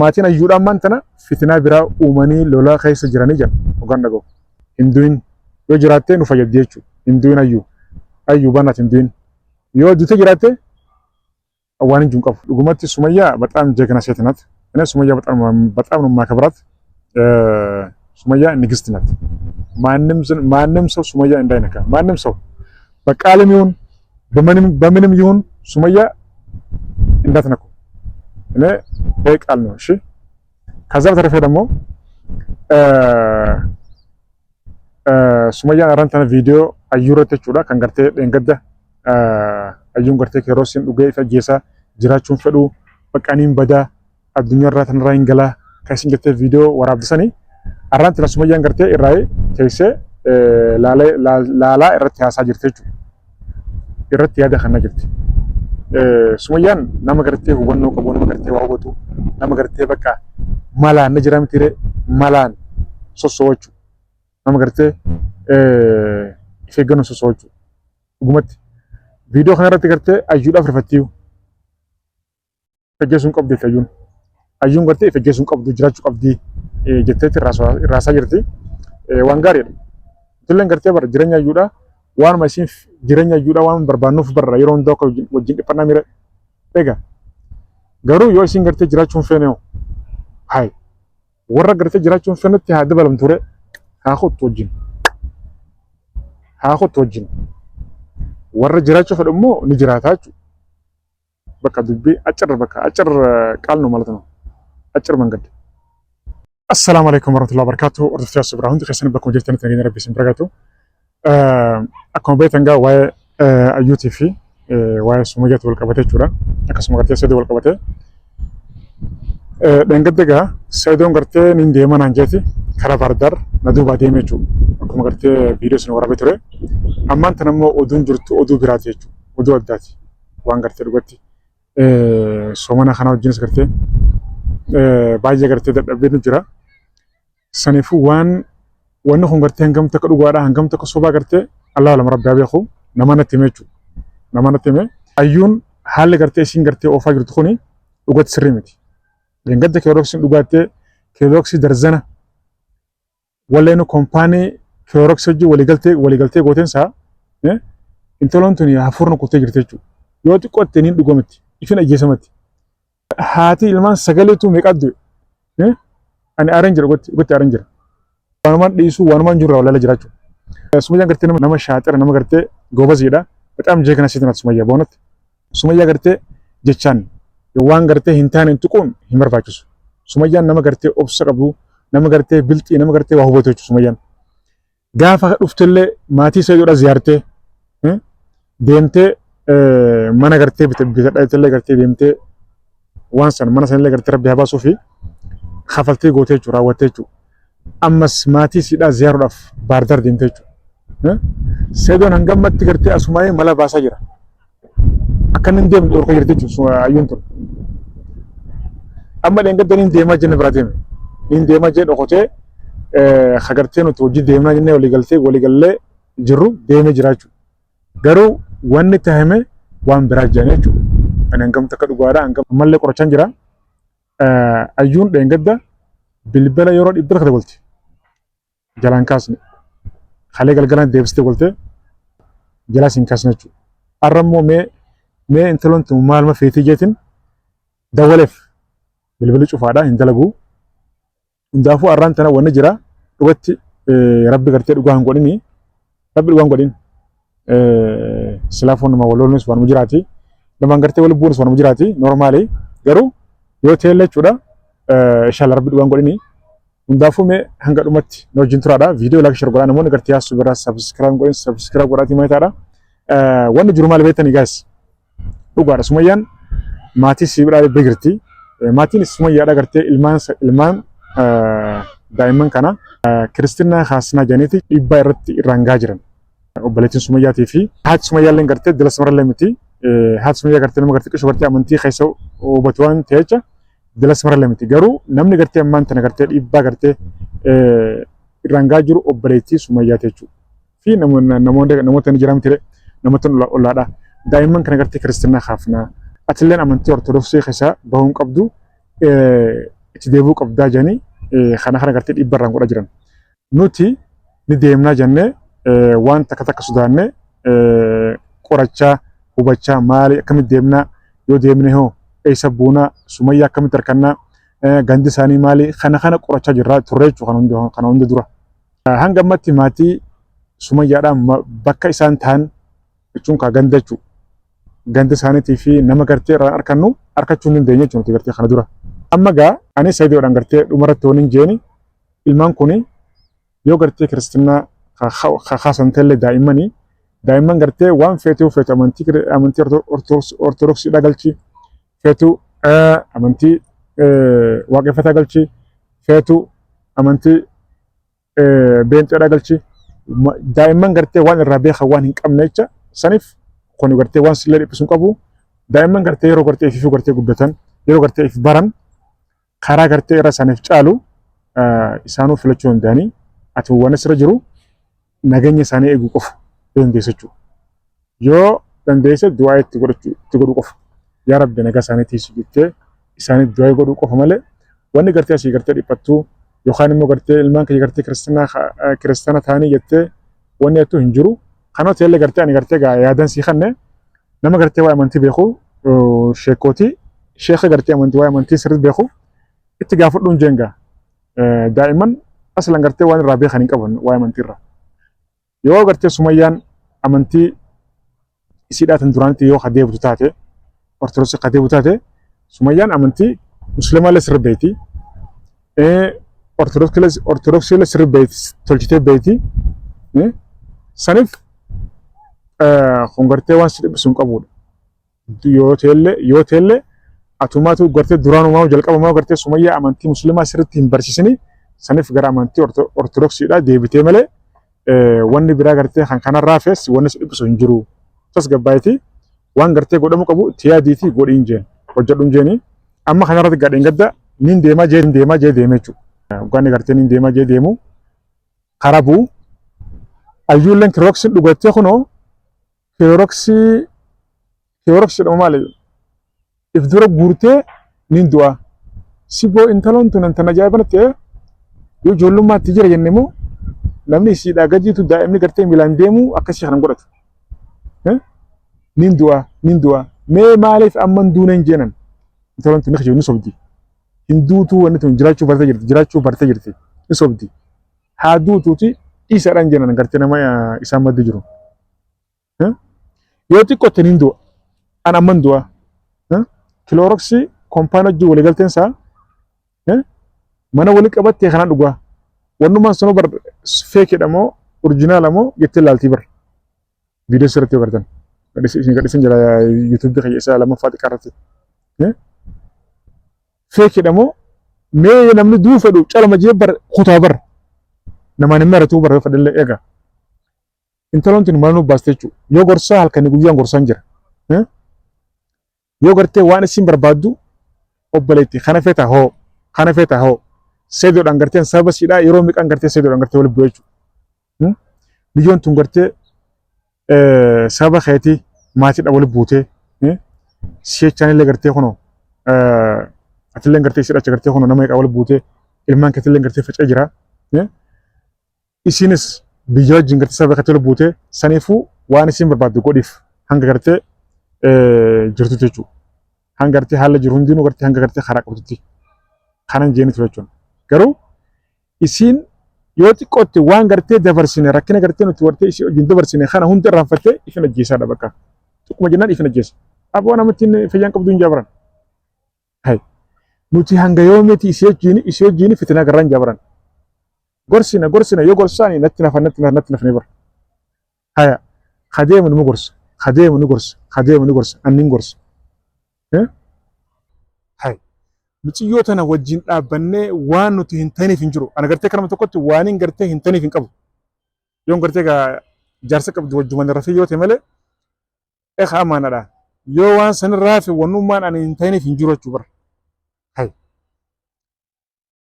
maatiin ayyuudhaan maantana fitinaa biraa uumanii lolaa keessa jiranii jiran dhugaan dhaga'u. Hinduun yoo jiraattee nu fayyaddi jechuudha. Hinduun ayyuu banaat hinduun yoo duute jiraattee waan hin qabu. Dhugumatti Sumayyaa በጣም ጀግና ሴት ናት። እኔ ሱመያ በጣም ነው የማከብራት። ሱመያ ንግስት ናት። ማንም ሰው ሱመያ እንዳይነካ ማንም ሰው በቃልም ይሁን በምንም ይሁን ሱመያ እንዳትነኩ። እኔ በቃል ነው። እሺ ከዛ በተረፈ ደግሞ ሱመያ አራንተና ቪዲዮ አዩረተቹዳ ከንገርቴ ደንገደ አዩን ገርቴ ከሮሲን ዱገ ፈጌሳ ጅራቹን ፈዱ በቃኒም በዳ አዱኛ ራተን ራይንገላ ከሲንገቴ ቪዲዮ ወራብሰኒ አራንተና ሱመያን ገርቴ ኢራይ ተይሴ ላላ ኢረት ያሳጅርተቹ ኢረት ያደ ከነጅርት ሱመያን ናመገርቴ ወኖ ቀቦን መገርቴ ዋወጡ ናመገርቴ በቃ ማላ ነጅራም ትሬ ማላን ሶሶዎቹ ናመገርቴ ኢፌገኑ ሶሶዎቹ ጉመት ቪዲዮ ከነረት ገርቴ አዩዳ ፍርፈቲው ፈጀሱን ቀብዲ አዩን ገርቴ ፈጀሱን ቀብዱ ጅራቹ ቀብዲ ጀቴት ራሳ ጅርቲ ዋንጋሪ ትለን ገርቴ በር ጅረኛ አዩዳ waan masiin jireenya ayyuudha waan barbaannuuf barra yeroo hundaa wajjin dhiphannaa mira eega garuu yoo isin gartee jiraachuun feeneewu hay warra gartee jiraachuun feenetti haa dabalamtu ture haa kottu wajjin warra jiraachuu fedhu immoo ni jiraataa jechuudha bakka dubbii acar qaal ነው ማለት ነው acar መንገድ አሰላሙ አለይኩም ወራህመቱላሂ ወበረካቱ ወርደፍታ ሰብራ ሁንዲ ከሰነ በኮም ጀልተነት ነገ ረቢ ስም በረጋቱ akkuma beektan gaa waa'ee ayyuutii fi waa'ee Sumayyaatti wal qabatee jechuudha. Akkasuma gartee Saidoo wal qabatee dheengadde gaa Saidoon gartee niin deema naan jeeti karaa Baardaar na duubaa deeme jechuudha. Akkuma gartee viidiyoo sana waraabee ture. Ammaan tan ammoo oduun jirtu oduu biraati jechuudha. Oduu addaati waan gartee dhugatti soomana kana wajjinis gartee baay'ee gartee dadhabee nu jira. Saniifuu wanni kun gartee hangam takka dhugaadha hangam takka sobaa gartee Allah lama rabbi beeku nama natti hime ayyuun haalli gartee isin gartee oofaa jirtu kuni dhugatti sirrii miti. Gadda keeroksin dhugaattee keeroksi darzana walleenu koompaanii keeroksi hojii waliigaltee gootensaa intaloon tuni hafuurna kuttee jirti jechuudha. Yoo xiqqootte niin dhugomatti ifin ajjeesamatti. Haati ilmaan sagaleetu meeqaaddu ani aareen jira gotti aareen jira. ዋንማን ዲሱ ዋንማን ጁራ ወላለ ጅራቹ ሱመያ ገርቴ ነማ ሻጥር ነማ ገርቴ ጎበዝይዳ በጣም ጀግና ሴት ናት ሱመያ በእውነት ሱመያ ገርቴ ጀቻን የዋን ገርቴ ሂንታን እንትቁን ይመርባችሱ ሱመያን ነማ ገርቴ ኦብሰ ቀቡ ነማ ገርቴ ብልጥ ነማ ገርቴ ዋሁበቶቹ ሱመያን ጋፋ ዱፍተለ ማቲ ሰይዶዳ ዚያርቴ ደምቴ ማና ገርቴ ቢተዳይተለ ገርቴ ደምቴ ዋንሰን ማና ሰንለ ገርቴ ረቢ ሀባሱፊ ኸፈልቴ ጎቴቹ ራወቴቹ ammas maatii sidhaa ziyaaruudhaaf Baardaar deemtee jechuudha. Saidoon hangammatti gartee asumaayee mala baasaa jira. Akka inni deemu dhorkaa jirti jechuudha ayyuun tun. Amma dheengadda niin deemaa jenne biraa deeme. Niin deemaa jee dhokotee hagartee nuti hojii deemnaa jennee waliigallee jirru deemee jira jechuudha. Garuu wanni tahame waan biraa jiranii jechuudha. Ani hangam takka dhugaadha hangam ammallee qorachaan jira. Ayyuun dheengadda bilbila yeroo dhibbata kada golte jalaan kaasne halee galgalaan deebiste golte jalaa siin kaasne jechuudha. Arrammoo mee intaloon tun maalma feetii jeetiin dawwaleef bilbilli cufaadha hin dalagu. Hundaafuu arraan tana wanni jira dhugatti rabbi gartee dhugaa hin godhini rabbi dhugaa hin godhin silaafoon nama waloolnis waanuma jiraati namaan gartee wal buunis waanuma jiraati noormaali garuu yoo teelle jechuudha. Inshallah rabbi dhugaan godhini hundaafuu mee hanga dhumatti na wajjin turaadha viidiyoo laak share godhaa namoonni gartee yaasu biraa subscribe godhaatii maayitaadha wanni jiru maal beektanii gaas dhugaadha Sumayyaan maatii sibiidhaa dhibbee jirti maatiin Sumayyaadha gartee ilmaan daa'imman kana kiristinaa haasnaa janiiti dhibbaa irratti irraan gaa jiran obboleettiin Sumayyaatii fi haati Sumayyaallee gartee dila samarallee miti haati Sumayyaa gartee nama gartee qishoo gartee amantii keessa hubatu waan ta'echa dila samarallee miti garuu namni gartee ammaan tana gartee dhibbaa gartee irraan gaa jiru obboleettii Sumayyaati jechuudha. Fi namoota ni jiran ture namoota ollaadha daa'imman kana gartee kiristinaa haafnaa atilleen amantii ortodoksii keessa bahuun qabdu itti deebi'uu qabdaa jedhanii kana gartee dhibbarraan godha jiran. Nuti ni deemnaa jennee waan takka takka sodaannee qorachaa hubachaa maali akkamitti deemnaa yoo deemne hoo eessa buunaa Sumayyaa akkamitti harkannaa gandi isaanii maali kana qorachaa jirra turre jechuudha kana hunda dura. Hanga ammatti maatii Sumayyaadhaan bakka isaan ta'an jechuun kaa ganda jechuudha. Ganda isaaniitii fi nama gartee irraan harkannu harkachuu hin dandeenye jechuudha gartee kana dura. Amma gaa ani Sayidoodhaan gartee dhumarratti waliin jeeni ilmaan kuni yoo gartee kiristinnaa kaasan ta'ellee daa'imman gartee waan feetuu feetu amantii ortodoksiidhaa galchi feetu amantii waaqeffataa galchi feetu amantii beenxeedhaa galchi daa'imman gartee waan irraa beekan waan hin qabne jecha saniif kun gartee waan sillee dhiphisu hin qabu daa'imman gartee yeroo gartee ififuu gartee guddatan yeroo gartee if baran karaa gartee irra isaaniif caalu isaanuu filachuu danda'anii ati waan asirra jiru nageenya isaanii eeguu qofa dandeessa jechuudha. Yoo dandeesse du'aa itti godhuu qofa. Yaa Rabbi nagaa isaanii tiisu jettee isaanii du'aa godhuu qofa malee wanni gartee asii gartee dhiphattuu yookaan immoo gartee ilmaan kee gartee kiristaana ta'anii jettee wanni jettu hin jiru. Kanoo ta'ellee gartee ani gartee yaadan sii kanne nama gartee waa amantii beeku sheekootii sheeka gartee amantii waa amantii sirriitti beeku itti gaafadhuun jeenga daa'imman aslan gartee waan irraa beekan hin qaban waa amantiirra. Yoo gartee Sumayyaan amantii isiidhaatiin duraanitti yoo kadeebutu taate ortodoksii kadeebutu taate Sumayyaan amantii musliimallee sirri beeyti ortodoksiillee sirri beeyti tolchitee beeyti saniif kun gartee waan si dhibbisu hin qabudha. Yoo ta'ellee atumaatu gartee duraanumaa jalqabamaa gartee Sumayyaa amantii musliimaa sirriitti hin barsiisini saniif gara amantii ortodoksiidhaa deebitee malee wanni biraa gartee kan kanarraa fees wanni si dhibbisu hin jiru. Tasgabbaayiti waan gartee godhamu qabu tiyaadiitii godhiin jeen hojjedhuun jeeni amma kanarratti gadheen gadda nin deemaa jee deemee jechuudha. Waggaanni gartee nin deemaa jee deemu karaa bu'u ayyuulleen kirooksiin dhugattee kunoo kirooksii jedhamu maali if dura guurtee nin du'a siboo intaloon tun antan ajaa'ibanatti yoo ijoollummaatti jira jenne immoo namni isiidhaa gajiitu daa'imni gartee miilaan deemu akkasii kanan godhatu. Nin du'a mee maaliif amman duuna hin jeenan intaloon tun ni sobdi hin duutuu wanni tun jiraachuu bartee jirti ni sobdi haa duutuuti dhiisaadhaan jeenan gartee nama isaan maddi jiru. Yoo xiqqootte nin du'a an amman du'a kilooroksii koompaan hojii waliigalteen isaa mana walii qabattee kanaan dhugaa wannumaan sanuu bar feekedha moo orjinaala moo jettee laaltii bar viidiyoo sirriitti yoo gartan gadhiisin jira yuutuubii kiyya isaa lammaffaa xiqqaa irratti feekedha moo mee namni duu fedhu calama jee bar kutaa bar namaan hin maratuu bar fedhallee eega intaloon tun maal nu baaste jechuudha yoo gorsaa halkanii guyyaan gorsaan jira yoo gartee waan isin barbaaddu obboleetti kana feetaa hoo seedoodhaan garteen sababa siidhaa yeroo miqaan gartee seedoodhaan gartee waliin bu'ee jechuudha. Biyyoon tun gartee sababa keetii maatiidhaan waliin buutee si'echaan illee gartee kunoo atillee gartee siidhacha gartee kunoo nama eegaa waliin buutee ilmaan keetillee gartee faca'ee jira. Isinis biyya wajjin gartee sababa keetii waliin buutee saniifuu waan isin barbaaddu godhiif hanga gartee jirtutti jechuudha. Hanga gartee haala jiru hundinuu gartee hanga gartee karaa qabdutti kanan jeeni ture jechuudha. Garuu isiin yoo xiqqootti waan gartee dabarsine rakkina gartee nuti wartee isii wajjin dabarsine kana hunda irraanfattee ifin ajjeesaadha bakka. Xiqquma jennaan ifin ajjeesa. Aboo namattiin fayyaan qabdu hin jaabaran. Nuti hanga yoomeeti isii wajjin fitinaa garraan jaabaran. Gorsina yoo gorsaani natti nafnee bara. Haya kadeemu nu gorsa. Kadeemu ni gorsa annin gorsa. Muciyyoo tana wajjin dhaabbannee waan nuti hin taaneef hin jiru. Ana gartee kanama tokkotti waan hin gartee hin taaneef hin qabu. Yoon gartee jaarsa qabdu wajjuman rafee yoo ta'e malee eegaa amaanadha. Yoo waan sanirraa fi wannummaan ani hin taaneef hin jiru jechuu bara.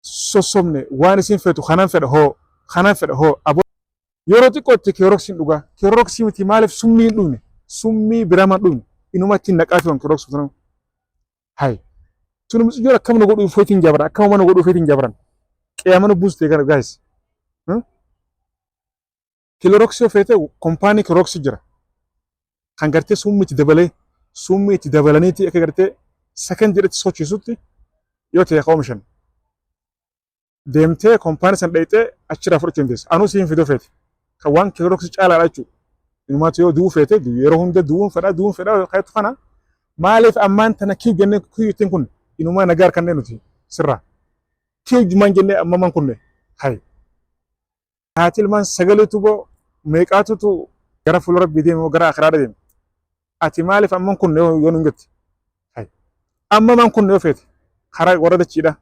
Sossobne waan isin feetu kanaan fedha hoo yeroo xiqqootti kiroksiin dhugaa. Kiroksii miti maaliif summii hin dhugne summii biraama dhugne inuma ittiin naqaati waan kiroksii tana. Sunu mucayyoon akkam nu godhu feetiin jabran akkam nu godhu feetiin jabran qiyamana buustee gara guys. Kiloroksii feete kompaanii Kiloroksii jira. Kan gartee summii itti dabalee summii itti dabalaniiti akka gartee second jedhetti sochiisutti yoo ta'e oomishan. Deemtee kompaanii san dhayxee achirraa fudhachuu dandeessa. Anuu siin fiduu feete. Kan waan Kiloroksii caalaadha jechuudha. Inumaatu yoo du'uu feete yeroo hunda du'uun fedhaa kayatu kana maaliif ammaan tana kiyu jennee kiyyuutiin kun inumaa nagaa harkannee nuti sirraa. Kiyu jumaan jennee ammamaan kunne hayi. Haati ilmaan sagaleetu boo meeqaatutu gara fuuldura deemu gara akhiraa deemu. Ati maaliif amman kunne yoo nu jetti. Hayi. Ammamaan kunne yoo feete karaa warra dachiidha.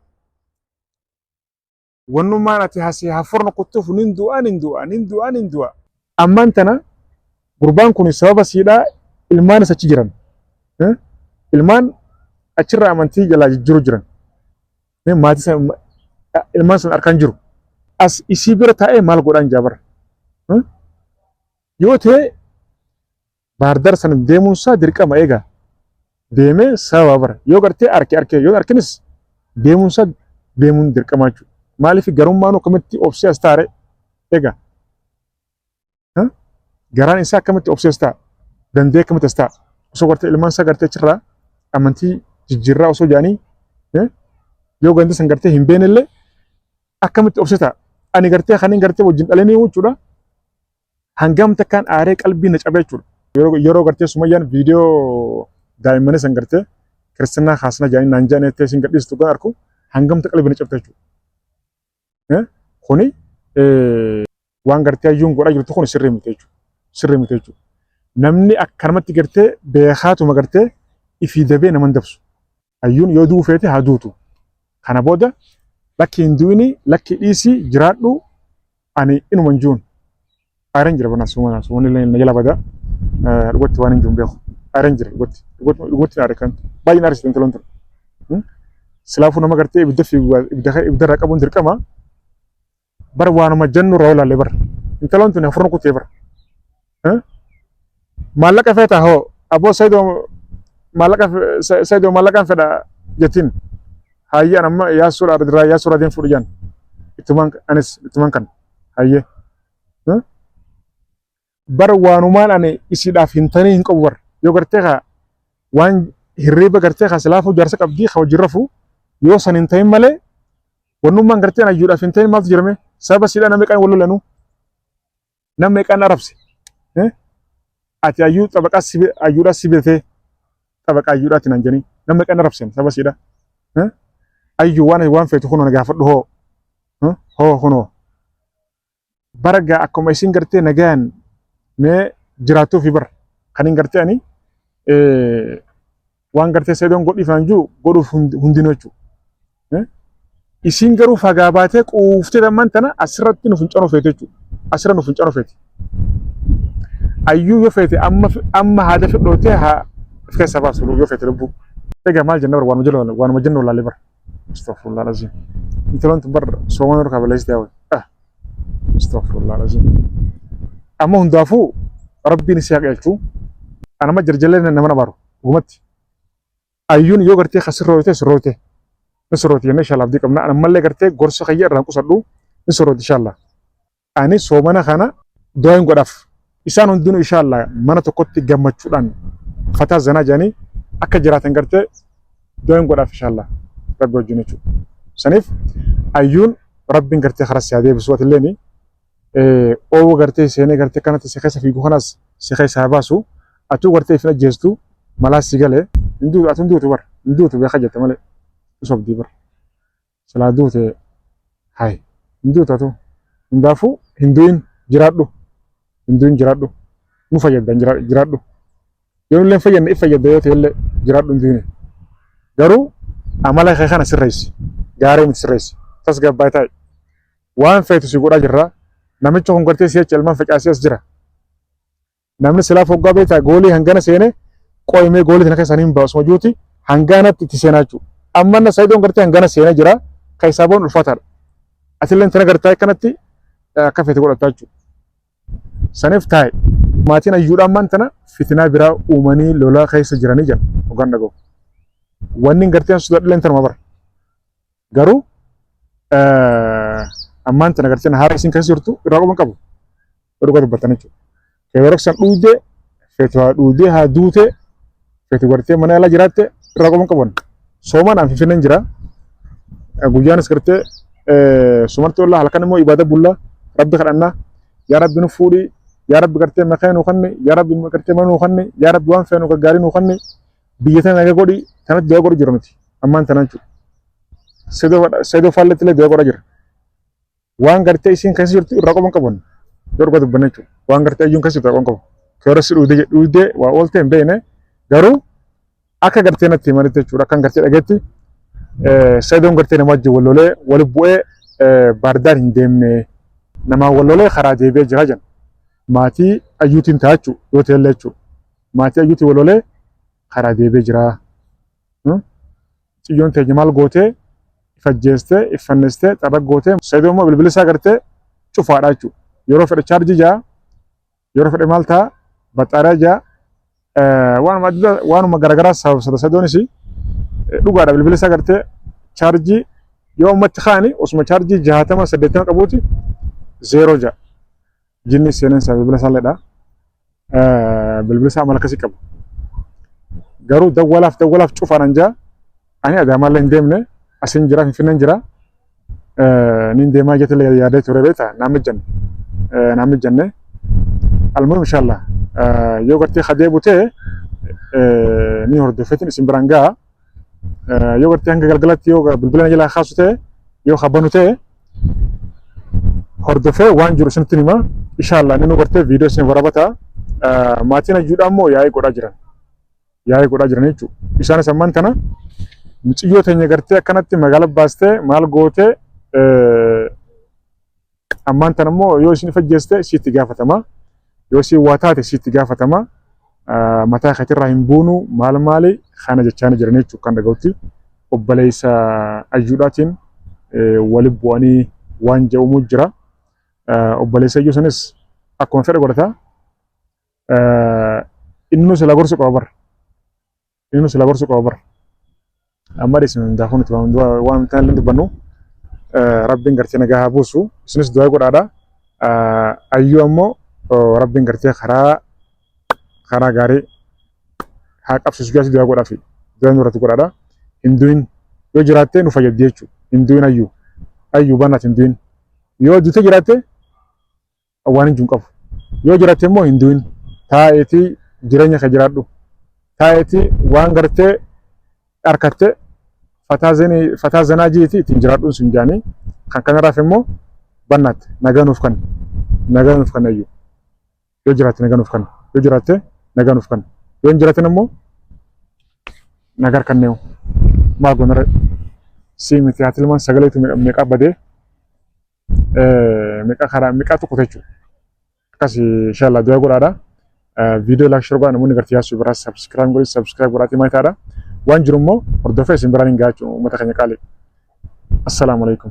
Wannummaan ati hasii hafurna kuttuuf nin du'a. Ammaan tana gurbaan kun sababa siidhaa ilmaan isa achi jiran. Ilmaan achirraa amantii jalaa jijjiiru jiran. Maatii ilmaan sun harkaan jiru. As isii bira taa'ee maal godhaan jaabara. Yoo ta'e baardar sana deemuun isaa dirqama eegaa. Deemee sababa bara. Yoo gartee arkee yoo arkinis deemuun isaa deemuun dirqama jechuudha. Maaliif garummaan akkamitti obsee as taa'e eegaa. Garaan isaa akkamitti obsee as ta'a. Dandee akkamitti as ta'a. Osoo gartee ilmaan isaa gartee achirraa amantii jijjiirraa osoo jaanii yoo gandi san gartee hin beeknellee akkamitti obsee ta'a. Ani gartee kanin gartee wajjin dhalanii jechuudha. Hangam takkaan aaree qalbii na cabee jechuudha. Yeroo gartee Sumayyaan viidiyoo daa'immanii san gartee kiristinnaa haasna jaanii naan jaanii ta'e isin gadhiistu kan arku hangamta qalbii na cabte jechuudha. Kuni waan gartee hayyuun godhaa jirtu kun sirrii miti jechuudha. Namni akkanumatti gartee beekaatuma gartee ifii dabee naman dabsu. Hayyuun yoo du'uu feete haa duutu. Kana booda lakki hin du'ini lakki dhiisii jiraadhu ani inuma hin jiruun. Aareen jira banaa suumani illee na jala badaa dhugatti waan hin jiruun beeku. Aareen jira dhugatti aaree kan baay'een aarsitu intaloon tun. Silaafuu nama gartee ibiddarraa qabuun dirqama. Bara waanuma jennu irraa olaalle bara. Intaloon tun afurna kuttee bara. Maallaqa feetaa hoo aboo Saayidoo maallaqaan fedha jettiin. Hayyee amma yaasuudhaa deemu fuudhu jaan. Ittumaan kan hayyee. Bara waanumaan ani isiidhaaf hin tanii hin qabu bara. Yoo gartee kaa waan hirriiba gartee kaa silaafuu jaarsa qabdii kaa wajjin rafuu yoo san hin ta'in malee wannummaan gartee hayyuudhaaf hin ta'in maaltu jirame sababa siidhaa nama meeqaan wal lolanuu nama meeqaan arabse. Ati hayyuu xabaqaa hayyuudhaa sibitee xabaqaa hayyuudhaatti naan jedhanii nama meeqaan arabseen sababa siidhaa. Ayyuu waan feetu kunoo na gaafadhu hoo kunoo. Baragaa akkuma isin gartee nagaan mee jiraattuu fi bara kan hin gartee ani waan gartee Saayidoon godhiifaan jiru godhuuf hundinuu jechuudha. Isin garuu fagaa baatee quuftee damman tana asirratti nu fincanuu feete jechuudha. Asirra nu fincanuu feete. Ayyuu yoo feete amma haada fidhootee haa of keessaa baasu yoo feete lubbuu. Egaa maal jenna bara waanuma jennu laallee bara. Astaghfirullah alazim. Intaloon tun bara soomana irra kaabalees ta'e. Astaghfirullah alazim. Amma hundaafuu rabbiin isii haa qeelchuu. Anama jarjallee nama nabaaru gumatti. Ayyuun yoo gartee kasirroote sirroote. Ni sirrooti jennee inshallah abdii qabna. Ammallee gartee gorsa kayya irraan qusadhu ni sirrooti inshallah. Ani soomana kana du'aa godhaaf. Isaan hundinuu inshallah mana tokkotti gammachuudhaan fataa zanaa jedhanii akka jiraatan gartee du'aa godhaaf inshallah. Rabbi wajjin jechuudha. Saniif ayyuun rabbiin gartee karaa si adeebisu ati illee oowwa gartee seenee gartee kanatti si keessa fiigu kanas si keessa baasu atuu gartee ifin ajjeestu malaa si galee atu hinduutu bar hinduutu beeka jette malee usobdii bar silaa duute hay hinduutu atu hundaafuu hinduun jiraadhu nu fayyaddan jiraadhu yoo illee fayyadne if fayyadda yoo ta'e illee jiraadhu hinduun garuu amala kee kana sirreessi gaarii miti sirreessi tasgabbaa'ee taa'e waan feetu si godhaa jirraa namicha kun gartee si'achi ilmaan facaasee as jira. Namni silaa foggaa beektaa goolii hangana seenee qoyimee goolii kana keessanii hin baasuma juuti hanganatti itti seenaa jechuudha. Amma na Saayidoon gartee hangana seenaa jira kan hisaaboon ulfaataadha. Atillee tana gartaa akkanatti akka feete godhataa jechuudha. Saniif taa'e maatiin hayyuudhaan maan tana fitinaa biraa uumanii lolaa keessa jiranii jira hoggaan dhaga'u. wanni gartee sudah leen tan mabar garuu ammaan tana gartee haara isin keessa jirtu irraa qaban qabu dhugaa dubbatan jechuudha. Yeroo san dhuudee feetu haa dhuudee haa duute feetu gartee mana yaalaa jiraatte irraa qaban qaban soomaan aan finfinneen jira guyyaanis gartee sumartii walaa halkan immoo ibaada bullaa rabbi kadhannaa yaa rabbi nu fuudhii yaa rabbi gartee maqaa nu kanne yaa rabbi gartee mana nu kanne yaa rabbi waan feenu gargaarii nu kanne biyya tana naga godhi tanatti du'a godhu jira nuti ammaan tanaan jechuudha. Sedoo faalletti illee du'a godha jira. Waan gartee isiin keessa jirtu irraa qaban qaban yoo dhugaa dubbanne jechuudha. Waan gartee iyyuun keessa jirtu irraa qaban qaban. Keerossi dhuudee waa oolte hin beekne garuu akka gartee natti himanitti jechuudha. Akkan gartee dhageetti sedoon gartee nama wajjin wallolee wali bu'ee baardaar hin deemne namaa wallolee karaa deebi'ee jira jedhan. Maatii ayyuutiin taa'achuu yoo ta'ellee jechuudha. Maatii ayyuutiin wallolee karaa deebi'ee jira. Xiyyoon teenya maal gootee ifajjeestee iffannistee xarra gootee sedoon immoo bilbila isaa gartee cufaadha jechuudha. Yeroo fedhe chaarjii jaa yeroo fedhe maal ta'a baxxaaraa jaa waanuma garaagaraa sababsata sedoonis dhugaadha bilbila isaa gartee chaarjii yoo ummatti kaani osuma chaarjii 60-80 qabuuti 0 jaa jinni seenensaa bilbila isaa leedha bilbila isaa amala akkasii qabu garuu dawwalaaf cufaanan jaa ani Adaamallee hin deemne asin jira Finfinneen jira nin deemaa jetee yaadee ture beeta naamni janne almuhim inshallah yoo gartee kadee butee ni hordofetin isin biraan gaa yoo gartee hanga galgalatti yoo bilbila jalaa kaasu ta'e yoo kabanu ta'e hordofee waan jiru isinitti hima inshallah inni gartee viidiyoo isin warabata maatiin ayyuudha immoo yaa'ii godhaa jiran jechuudha. Isaanis ammaan tana muciyyoo teenya gartee akkanatti magaala baastee maal gootee ammaan tana immoo yoo isin fajjeeste sitti gaafatama yoo isin waa taate sitti gaafatama mataa keetirraa hin buunu maali kana jechaan jiran jechuudha kan dhaga'utti obboleessa ayyuudhaatiin wali bu'anii waan jedhamu jira obboleessa ayyuu sanis akkuma fedhe godhata inni sila gorsu qaba bar amma isin daafun itti waan ta'an illee dubbannu rabbiin gartee nagaa haa buusu isinis du'aa godhaadha ayyuu ammoo rabbiin gartee karaa gaarii haa qabsiisu jaasi du'aa godhaafi du'aa nurratti godhaadha hinduun yoo jiraatte nu fayyaddi jechuudha hinduun ayyuu bannaat hinduun yoo duute jiraatte waan hin qabu yoo jiraatte immoo hinduun taa'eetii jireenya ka jiraadhu taa'eetii waan gartee harkatte fataa zanaa jiiti ittiin jiraadhuun sun jaanii kan kanarraaf immoo bannaatti nagaa nuuf kan ayyuu yoo jiraatte nagaa nuuf kan yoo jiraatte nagaa nuuf kan yoo hin jiraatin immoo nagar kanneewu maa gonare si miti haa tilmaan sagaleetu meeqaa badee meeqaa tokko jechuudha akkas inshallah du'aa godhaadha viidiyoo laakshar godhaa namoonni gartee yaasuu biraa sabskiraayib godhaatii maayitaadha waan jiru immoo hordofee isin biraan hin gaachuu uummata keenya qaalee. Assalaamu alaikum.